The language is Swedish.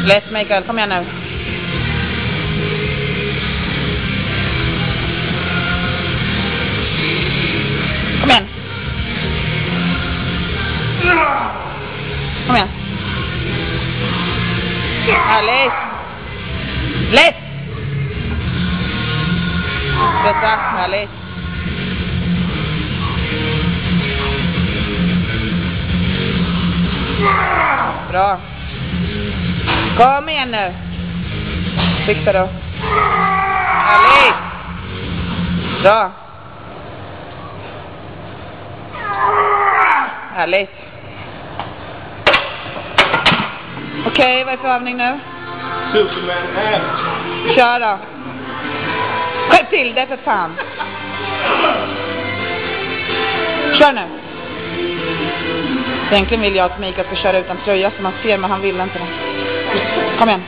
Lätt Mikael, kom igen nu. Kom igen. Kom igen. Härligt. Lätt. Detta, härligt. Bra. Kom igen nu. Fixa då. Härligt. Bra. Härligt. Okej, vad är för övning nu? Superman. Kör då. Skärp till det för fan. Kör nu. Egentligen vill jag att Mikael ska köra utan tröja som man ser, men han vill inte det. Kom igen.